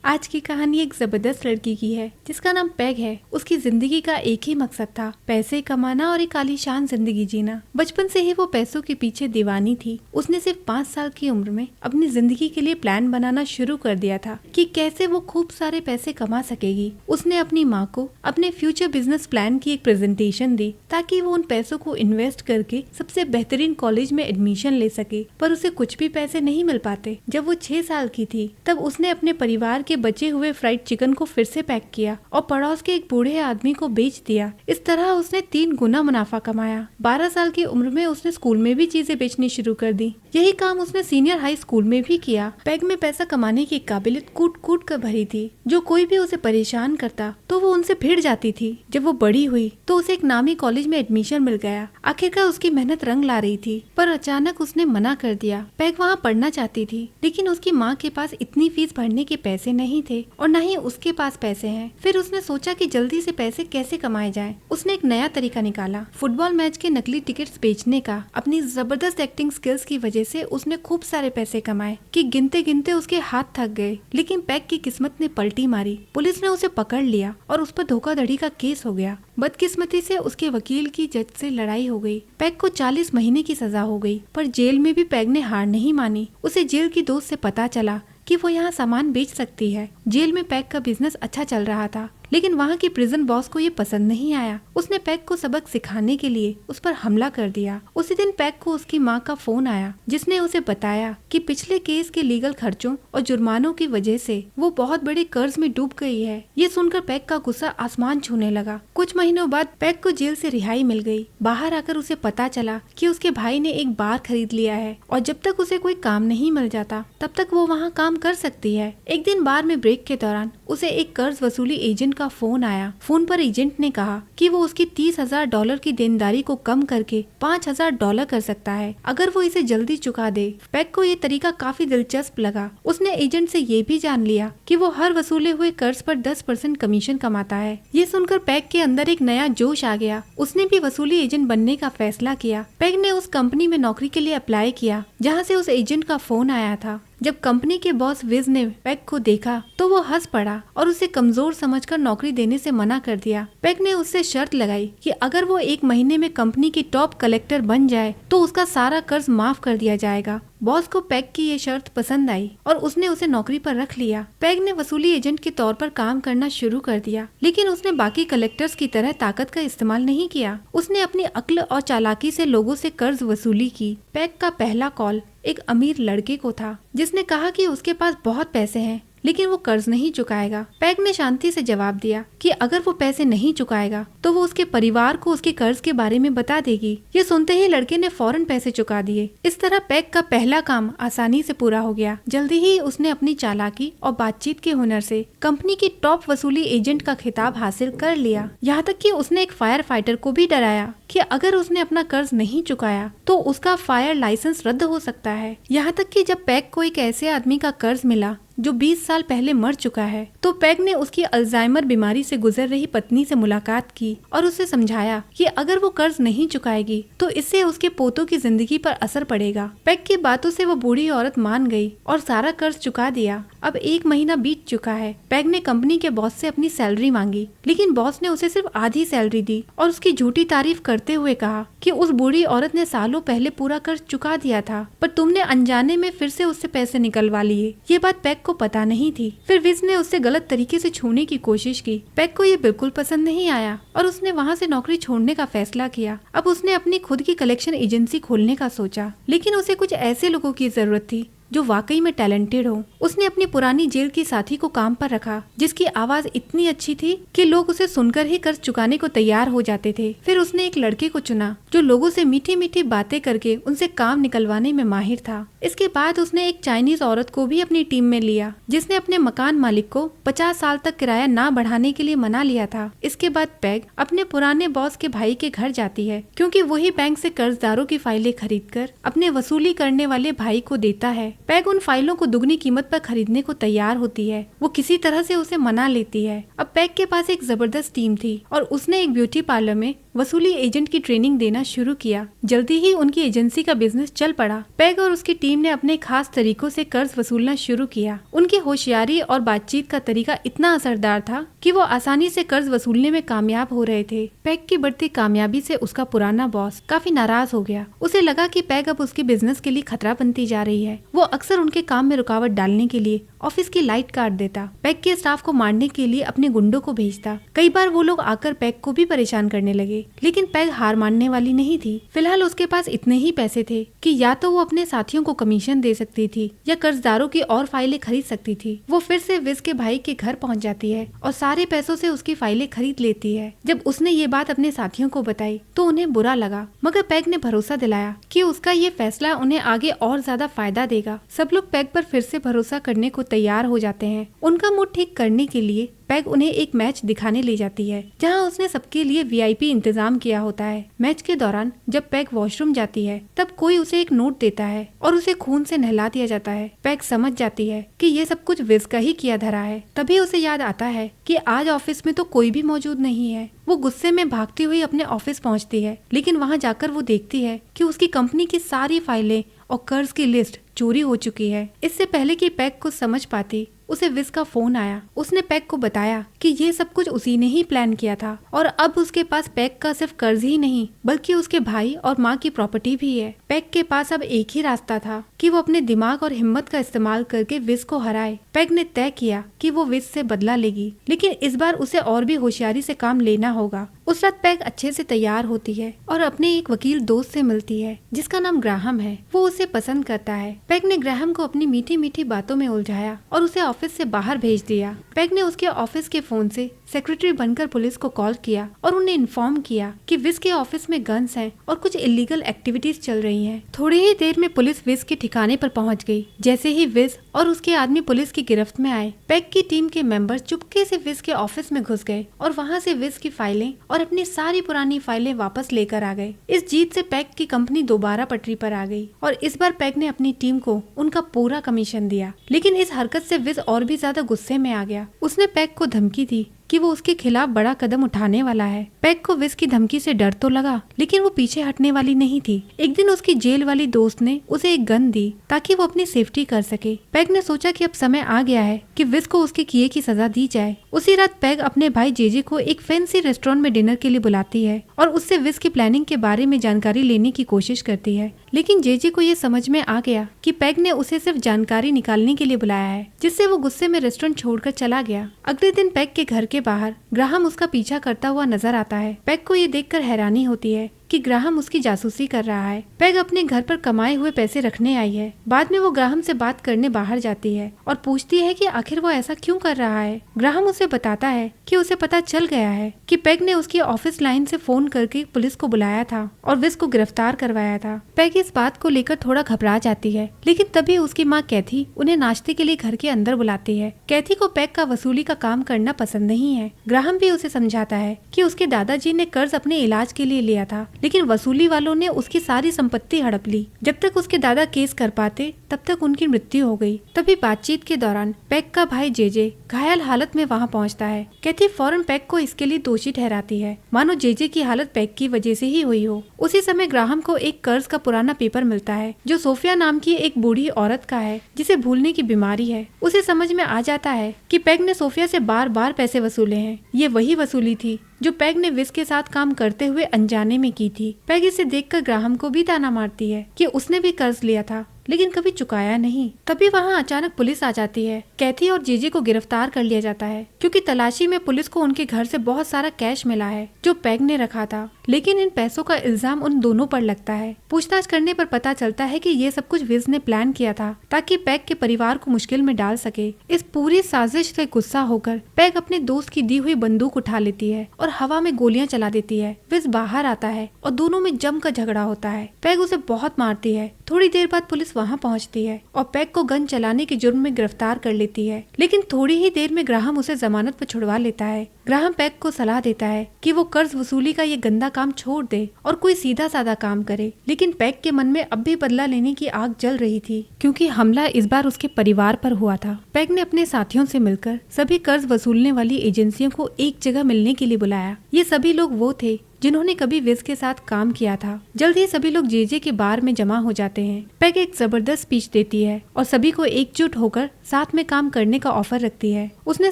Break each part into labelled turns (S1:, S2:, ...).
S1: आज की कहानी एक जबरदस्त लड़की की है जिसका नाम पैग है। उसकी जिंदगी का एक ही मकसद था, पैसे कमाना और एक आलीशान जिंदगी जीना। बचपन से ही वो पैसों के पीछे दीवानी थी। उसने सिर्फ 5 साल की उम्र में अपनी जिंदगी के लिए प्लान बनाना शुरू कर दिया था कि कैसे वो खूब सारे पैसे कमा सकेगी। उसने अपनी माँ को अपने फ्यूचर बिजनेस प्लान की एक प्रेजेंटेशन दी ताकि वो उन पैसों को इन्वेस्ट करके सबसे बेहतरीन कॉलेज में एडमिशन ले सके, पर उसे कुछ भी पैसे नहीं मिल पाते। जब वो 6 साल की थी तब उसने अपने परिवार के बचे हुए फ्राइड चिकन को फिर से पैक किया और पड़ोस के एक बूढ़े आदमी को बेच दिया। इस तरह उसने 3 गुना मुनाफा कमाया। 12 साल की उम्र में उसने स्कूल में भी चीजें बेचनी शुरू कर दी। यही काम उसने सीनियर हाई स्कूल में भी किया। पैग में पैसा कमाने की काबिलियत कूट कूट कर भरी थी। जो कोई भी उसे परेशान करता तो वो उनसे भिड़ जाती थी। जब वो बड़ी हुई तो उसे एक नामी कॉलेज में एडमिशन मिल गया। आखिरकार उसकी मेहनत रंग ला रही थी, पर अचानक उसने मना कर दिया। पैग वहाँ पढ़ना चाहती थी, लेकिन उसकी माँ के पास इतनी फीस भरने के पैसे नहीं थे और न ही उसके पास पैसे हैं। फिर उसने सोचा कि जल्दी से पैसे कैसे कमाए जाएं। उसने एक नया तरीका निकाला, फुटबॉल मैच के नकली टिकट्स बेचने का। अपनी जबरदस्त एक्टिंग स्किल्स की वजह से उसने खूब सारे पैसे कमाए कि गिनते गिनते उसके हाथ थक गए। लेकिन पैग की किस्मत ने पलटी मारी। पुलिस ने उसे पकड़ लिया और उस पर धोखाधड़ी का केस हो गया। बदकिस्मती से उसके वकील की जज से लड़ाई हो गई। पैग को 40 महीने की सजा हो गई, पर जेल में भी पैग ने हार नहीं मानी। उसे जेल की दोस्त से पता चला कि वो यहाँ सामान बेच सकती है। जेल में पैग का बिजनेस अच्छा चल रहा था, लेकिन वहाँ की प्रिजन बॉस को ये पसंद नहीं आया। उसने पैग को सबक सिखाने के लिए उस पर हमला कर दिया। उसी दिन पैग को उसकी माँ का फोन आया, जिसने उसे बताया कि पिछले केस के लीगल खर्चों और जुर्मानों की वजह से वो बहुत बड़े कर्ज में डूब गई है। ये सुनकर पैग का गुस्सा आसमान छूने लगा। कुछ महीनों बाद पैग को जेल से रिहाई मिल गई। बाहर आकर उसे पता चला कि उसके भाई ने एक बार खरीद लिया है और जब तक उसे कोई काम नहीं मिल जाता तब तक वो वहाँ काम कर सकती है। एक दिन बार में ब्रेक के दौरान उसे एक कर्ज वसूली एजेंट का फोन आया। फोन पर एजेंट ने कहा कि वो उसकी $30,000 की देनदारी को कम करके $5,000 कर सकता है अगर वो इसे जल्दी चुका दे। पैग को ये तरीका काफी दिलचस्प लगा। उसने एजेंट से ये भी जान लिया कि वो हर वसूले हुए कर्ज पर 10% कमीशन कमाता है। ये सुनकर पैग के अंदर एक नया जोश आ गया। उसने भी वसूली एजेंट बनने का फैसला किया। पैग ने उस कंपनी में नौकरी के लिए अप्लाई किया जहाँ से उस एजेंट का फोन आया था। जब कंपनी के बॉस विज ने पैग को देखा तो वो हंस पड़ा और उसे कमजोर समझकर नौकरी देने से मना कर दिया। पैग ने उससे शर्त लगाई कि अगर वो 1 महीने में कंपनी की टॉप कलेक्टर बन जाए तो उसका सारा कर्ज माफ कर दिया जाएगा। बॉस को पैग की ये शर्त पसंद आई और उसने उसे नौकरी पर रख लिया। पैग ने वसूली एजेंट के तौर पर काम करना शुरू कर दिया, लेकिन उसने बाकी कलेक्टर्स की तरह ताकत का इस्तेमाल नहीं किया। उसने अपनी अक्ल और चालाकी से लोगों से कर्ज वसूली की। पैग का पहला कॉल एक अमीर लड़के को था, जिसने कहा कि उसके पास बहुत पैसे हैं लेकिन वो कर्ज नहीं चुकाएगा। पैग ने शांति से जवाब दिया कि अगर वो पैसे नहीं चुकाएगा तो वो उसके परिवार को उसके कर्ज के बारे में बता देगी। ये सुनते ही लड़के ने फौरन पैसे चुका दिए। इस तरह पैग का पहला काम आसानी से पूरा हो गया। जल्दी ही उसने अपनी चालाकी और बातचीत के हुनर से कंपनी की टॉप वसूली एजेंट का खिताब हासिल कर लिया। यहाँ तक कि उसने एक फायर फाइटर को भी डराया कि अगर उसने अपना कर्ज नहीं चुकाया तो उसका फायर लाइसेंस रद्द हो सकता है। यहाँ तक कि जब पैग को एक ऐसे आदमी का कर्ज मिला जो 20 साल पहले मर चुका है तो पैग ने उसकी अल्जाइमर बीमारी से गुजर रही पत्नी से मुलाकात की और उसे समझाया कि अगर वो कर्ज नहीं चुकाएगी तो इससे उसके पोतों की जिंदगी पर असर पड़ेगा। पैग की बातों से वो बूढ़ी औरत मान गई और सारा कर्ज चुका दिया। अब 1 महीना बीत चुका है। पैग ने कंपनी के बॉस से अपनी सैलरी मांगी, लेकिन बॉस ने उसे सिर्फ आधी सैलरी दी और उसकी झूठी तारीफ करते हुए कहा कि उस बूढ़ी औरत ने सालों पहले पूरा कर्ज चुका दिया था, पर तुमने अनजाने में फिर से उससे पैसे निकलवा लिए। ये बात पैग को पता नहीं थी। फिर विज ने उससे गलत तरीके से छूने की कोशिश की। पैग को ये बिल्कुल पसंद नहीं आया और उसने वहाँ से नौकरी छोड़ने का फैसला किया। अब उसने अपनी खुद की कलेक्शन एजेंसी खोलने का सोचा, लेकिन उसे कुछ ऐसे लोगों की जरूरत थी जो वाकई में टैलेंटेड हो। उसने अपनी पुरानी जेल की साथी को काम पर रखा, जिसकी आवाज इतनी अच्छी थी कि लोग उसे सुनकर ही कर्ज चुकाने को तैयार हो जाते थे। फिर उसने एक लड़के को चुना जो लोगों से मीठी मीठी बातें करके उनसे काम निकलवाने में माहिर था। इसके बाद उसने एक चाइनीज औरत को भी अपनी टीम में लिया, जिसने अपने मकान मालिक को 50 साल तक किराया ना बढ़ाने के लिए मना लिया था। इसके बाद पैग अपने पुराने बॉस के भाई के घर जाती है, क्योंकि वही बैंक से कर्जदारों की फाइलें खरीदकर अपने वसूली करने वाले भाई को देता है। पैग उन फाइलों को दुगनी कीमत पर खरीदने को तैयार होती है। वो किसी तरह से उसे मना लेती है। अब पैग के पास एक जबरदस्त टीम थी और उसने एक ब्यूटी पार्लर में वसूली एजेंट की ट्रेनिंग देना शुरू किया। जल्दी ही उनकी एजेंसी का बिजनेस चल पड़ा। पैग और उसकी टीम ने अपने खास तरीकों से कर्ज वसूलना शुरू किया। उनकी होशियारी और बातचीत का तरीका इतना असरदार था कि वो आसानी से कर्ज वसूलने में कामयाब हो रहे थे। पैग की बढ़ती कामयाबी से उसका पुराना बॉस काफी नाराज हो गया। उसे लगा कि पैग अब उसके बिजनेस के लिए खतरा बनती जा रही है। वो अक्सर उनके काम में रुकावट डालने के लिए ऑफिस की लाइट काट देता, पैग के स्टाफ को मारने के लिए अपने गुंडों को भेजता। कई बार वो लोग आकर पैग को भी परेशान करने लगे, लेकिन पैग हार मानने वाली नहीं थी। फिलहाल उसके पास इतने ही पैसे थे कि या तो वो अपने साथियों को कमीशन दे सकती थी या कर्जदारों की और फाइलें खरीद सकती थी। वो फिर से विज के भाई के घर पहुंच जाती है और सारे पैसों से उसकी फाइलें खरीद लेती है। जब उसने ये बात अपने साथियों को बताई तो उन्हें बुरा लगा, मगर पैग ने भरोसा दिलाया कि उसका ये फैसला उन्हें आगे और ज्यादा फायदा देगा। सब लोग पैग पर फिर से भरोसा करने को तैयार हो जाते हैं। उनका मूड ठीक करने के लिए पैग उन्हें एक मैच दिखाने ले जाती है, जहां उसने सबके लिए वीआईपी इंतजाम किया होता है। मैच के दौरान जब पैग वॉशरूम जाती है तब कोई उसे एक नोट देता है और उसे खून से नहला दिया जाता है। पैग समझ जाती है कि ये सब कुछ विज का ही किया धरा है। तभी उसे याद आता है कि आज ऑफिस में तो कोई भी मौजूद नहीं है। वो गुस्से में भागती हुई अपने ऑफिस पहुंचती है, लेकिन वहां जाकर वो देखती है कि उसकी कंपनी की सारी फाइलें और कर्ज की लिस्ट चोरी हो चुकी है। इससे पहले कि पैग कुछ समझ पाती, उसे विज का फोन आया। उसने पैग को बताया कि ये सब कुछ उसी ने ही प्लान किया था और अब उसके पास पैग का सिर्फ कर्ज ही नहीं बल्कि उसके भाई और माँ की प्रॉपर्टी भी है। पैग के पास अब एक ही रास्ता था कि वो अपने दिमाग और हिम्मत का इस्तेमाल करके विज को हराए। पैग ने तय किया कि वो विज से बदला लेगी, लेकिन इस बार उसे और भी होशियारी से काम लेना होगा। उस रात पैग अच्छे से तैयार होती है और अपने एक वकील दोस्त से मिलती है जिसका नाम ग्राहम है। वो उसे पसंद करता है। पैग ने ग्राहम को अपनी मीठी मीठी बातों में उलझाया और उसे ऑफिस से बाहर भेज दिया। पैग ने उसके ऑफिस के फोन से सेक्रेटरी बनकर पुलिस को कॉल किया और उन्हें इन्फॉर्म किया कि विज के ऑफिस में गन्स हैं और कुछ इलीगल एक्टिविटीज चल रही हैं। थोड़ी ही देर में पुलिस विज के ठिकाने पर पहुंच गई। जैसे ही विज और उसके आदमी पुलिस की गिरफ्त में आए, पैग की टीम के मेंबर चुपके से विज के ऑफिस में घुस गए और वहां से विज की फाइलें और अपनी सारी पुरानी फाइलें वापस लेकर आ गए। इस जीत से पैग की कंपनी दोबारा पटरी पर आ गई और इस बार पैग ने अपनी टीम को उनका पूरा कमीशन दिया। लेकिन इस हरकत से विज और भी ज्यादा गुस्से में आ गया। उसने पैग को धमकी दी कि वो उसके खिलाफ बड़ा कदम उठाने वाला है। पैग को विज की धमकी से डर तो लगा, लेकिन वो पीछे हटने वाली नहीं थी। एक दिन उसकी जेल वाली दोस्त ने उसे एक गन दी ताकि वो अपनी सेफ्टी कर सके। पैग ने सोचा कि अब समय आ गया है कि विज को उसके किए की सजा दी जाए। उसी रात पैग अपने भाई जेजे को एक फैंसी रेस्टोरेंट में डिनर के लिए बुलाती है और उससे विज की प्लानिंग के बारे में जानकारी लेने की कोशिश करती है। लेकिन जेजे को ये समझ में आ गया कि पैग ने उसे सिर्फ जानकारी निकालने के लिए बुलाया है, जिससे वो गुस्से में रेस्टोरेंट छोड़कर चला गया। अगले दिन पैग के घर के बाहर ग्राहम उसका पीछा करता हुआ नजर आता है। पैग को ये देखकर हैरानी होती है कि ग्राहम उसकी जासूसी कर रहा है। पैग अपने घर पर कमाए हुए पैसे रखने आई है। बाद में वो ग्राहम से बात करने बाहर जाती है और पूछती है कि आखिर वो ऐसा क्यों कर रहा है। ग्राहम उसे बताता है कि उसे पता चल गया है कि पैग ने उसकी ऑफिस लाइन से फोन करके पुलिस को बुलाया था और विज को गिरफ्तार करवाया था। पैग इस बात को लेकर थोड़ा घबरा जाती है, लेकिन तभी उसकी माँ कैथी उन्हें नाश्ते के लिए घर के अंदर बुलाती है। कैथी को पैग का वसूली का काम करना पसंद नहीं है। ग्राहम भी उसे समझाता है कि उसके दादाजी ने कर्ज अपने इलाज के लिए लिया था, लेकिन वसूली वालों ने उसकी सारी संपत्ति हड़प ली। जब तक उसके दादा केस कर पाते तब तक उनकी मृत्यु हो गई। तभी बातचीत के दौरान पैग का भाई जेजे घायल हालत में वहां पहुंचता है। कैथी फौरन पैग को इसके लिए दोषी ठहराती है, मानो जेजे की हालत पैग की वजह से ही हुई हो। उसी समय ग्राहम को एक कर्ज का पुराना पेपर मिलता है जो सोफिया नाम की एक बूढ़ी औरत का है जिसे भूलने की बीमारी है। उसे समझ में आ जाता है कि पैग ने सोफिया से बार बार पैसे वसूले हैं। ये वही वसूली थी जो पैग ने विज के साथ काम करते हुए अनजाने में की थी। पैग इसे देखकर ग्राहम को भी ताना मारती है कि उसने भी कर्ज लिया था लेकिन कभी चुकाया नहीं। तभी वहां अचानक पुलिस आ जाती है। कैथी और जेजे को गिरफ्तार कर लिया जाता है क्योंकि तलाशी में पुलिस को उनके घर से बहुत सारा कैश मिला है जो पैग ने रखा था, लेकिन इन पैसों का इल्जाम उन दोनों पर लगता है। पूछताछ करने पर पता चलता है कि ये सब कुछ विज ने प्लान किया था ताकि पैग के परिवार को मुश्किल में डाल सके। इस पूरी साजिश से गुस्सा होकर पैग अपने दोस्त की दी हुई बंदूक उठा लेती है और हवा में गोलियां चला देती है। विज बाहर आता है और दोनों में जमकर झगड़ा होता है। पैग उसे बहुत मारती है। थोड़ी देर बाद पुलिस वहां पहुंचती है और पैग को गन चलाने के जुर्म में गिरफ्तार कर लेती है, लेकिन थोड़ी ही देर में ग्राहम उसे जमानत पर छुड़वा लेता है। ग्राहम पैग को सलाह देता है कि वो कर्ज वसूली का ये गंदा काम छोड़ दे और कोई सीधा साधा काम करे, लेकिन पैग के मन में अब भी बदला लेने की आग जल रही थी क्योंकि हमला इस बार उसके परिवार पर हुआ था। पैग ने अपने साथियों से मिलकर सभी कर्ज वसूलने वाली एजेंसियों को एक जगह मिलने के लिए बुलाया। ये सभी लोग वो थे जिन्होंने कभी विज के साथ काम किया था। जल्द ही सभी लोग जेजे के बार में जमा हो जाते हैं। पैग एक जबरदस्त स्पीच देती है और सभी को एकजुट होकर साथ में काम करने का ऑफर रखती है। उसने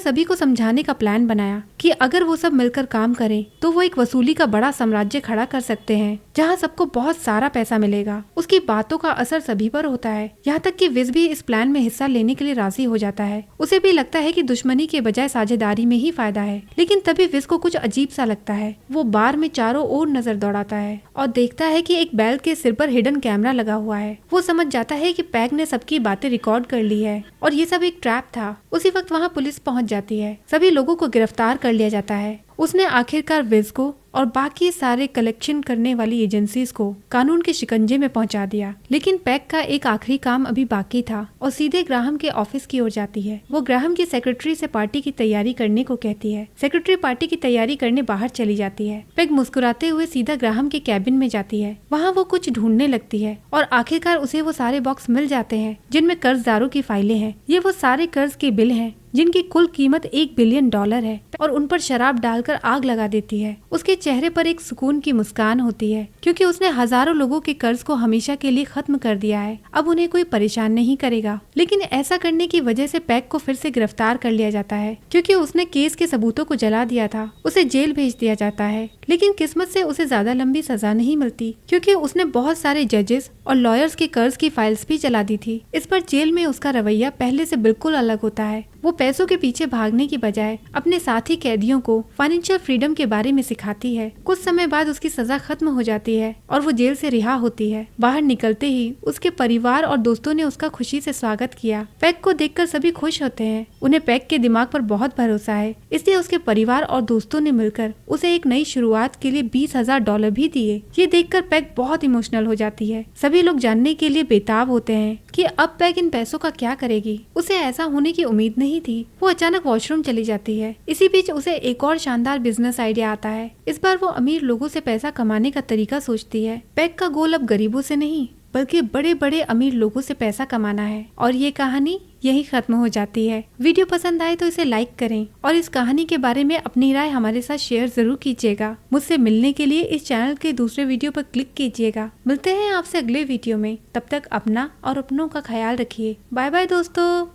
S1: सभी को समझाने का प्लान बनाया कि अगर वो सब मिलकर काम करें तो वो एक वसूली का बड़ा साम्राज्य खड़ा कर सकते हैं, जहाँ सबको बहुत सारा पैसा मिलेगा। उसकी बातों का असर सभी पर होता है, यहाँ तक कि विज भी इस प्लान में हिस्सा लेने के लिए राजी हो जाता है। उसे भी लगता है कि दुश्मनी के बजाय साझेदारी में ही फायदा है। लेकिन तभी विज को कुछ अजीब सा लगता है। वो बार में चारों ओर नजर दौड़ाता है और देखता है कि एक बैल के सिर पर हिडन कैमरा लगा हुआ है। वो समझ जाता है कि पैग ने सबकी बातें रिकॉर्ड कर ली है और ये सब एक ट्रैप था। उसी वक्त वहाँ पुलिस पहुँच जाती है। सभी लोगों को गिरफ्तार कर लिया जाता है। उसने आखिरकार विज को और बाकी सारे कलेक्शन करने वाली एजेंसीज को कानून के शिकंजे में पहुंचा दिया। लेकिन पैग का एक आखिरी काम अभी बाकी था और सीधे ग्राहम के ऑफिस की ओर जाती है। वो ग्राहम की सेक्रेटरी से पार्टी की तैयारी करने को कहती है। सेक्रेटरी पार्टी की तैयारी करने बाहर चली जाती है। पैग मुस्कुराते हुए सीधा ग्राहम के कैबिन में जाती है। वहाँ वो कुछ ढूंढने लगती है और आखिरकार उसे वो सारे बॉक्स मिल जाते हैं जिनमें कर्जदारों की फाइलें हैं। ये वो सारे कर्ज के बिल हैं जिनकी कुल कीमत $1 बिलियन है और उन पर शराब डालकर आग लगा देती है। उसके चेहरे पर एक सुकून की मुस्कान होती है क्योंकि उसने हजारों लोगों के कर्ज को हमेशा के लिए खत्म कर दिया है। अब उन्हें कोई परेशान नहीं करेगा। लेकिन ऐसा करने की वजह से पैग को फिर से गिरफ्तार कर लिया जाता है क्योंकि उसने केस के सबूतों को जला दिया था। उसे जेल भेज दिया जाता है। लेकिन किस्मत से उसे ज्यादा लंबी सजा नहीं मिलती क्योंकि उसने बहुत सारे जजेस और लॉयर्स के कर्ज की फाइल्स भी जला दी थी। इस पर जेल में उसका रवैया पहले से बिल्कुल अलग होता है। वो पैसों के पीछे भागने की बजाय अपने साथी कैदियों को फाइनेंशियल फ्रीडम के बारे में सिखाती है। कुछ समय बाद उसकी सजा खत्म हो जाती है और वो जेल से रिहा होती है। बाहर निकलते ही उसके परिवार और दोस्तों ने उसका खुशी से स्वागत किया। पैग को देखकर सभी खुश होते हैं। उन्हें पैग के दिमाग पर बहुत भरोसा है, इसलिए उसके परिवार और दोस्तों ने मिलकर उसे एक नई शुरुआत के लिए $20,000 भी दिए। ये देखकर पैग बहुत इमोशनल हो जाती है। सभी लोग जानने के लिए बेताब होते हैं कि अब पैग इन पैसों का क्या करेगी। उसे ऐसा होने की उम्मीद नहीं थी। वो अचानक वॉशरूम चली जाती है। इसी बीच उसे एक और शानदार बिजनेस आइडिया आता है। इस बार वो अमीर लोगों से पैसा कमाने का तरीका सोचती है। पैग का गोल अब गरीबों से नहीं बल्कि बड़े बड़े अमीर लोगों से पैसा कमाना है। और ये कहानी यही खत्म हो जाती है। वीडियो पसंद आए तो इसे लाइक करें और इस कहानी के बारे में अपनी राय हमारे साथ शेयर जरूर कीजिएगा। मुझसे मिलने के लिए इस चैनल के दूसरे वीडियो पर क्लिक कीजिएगा। मिलते हैं आपसे अगले वीडियो में। तब तक अपना और अपनों का ख्याल रखिए। बाय बाय दोस्तों।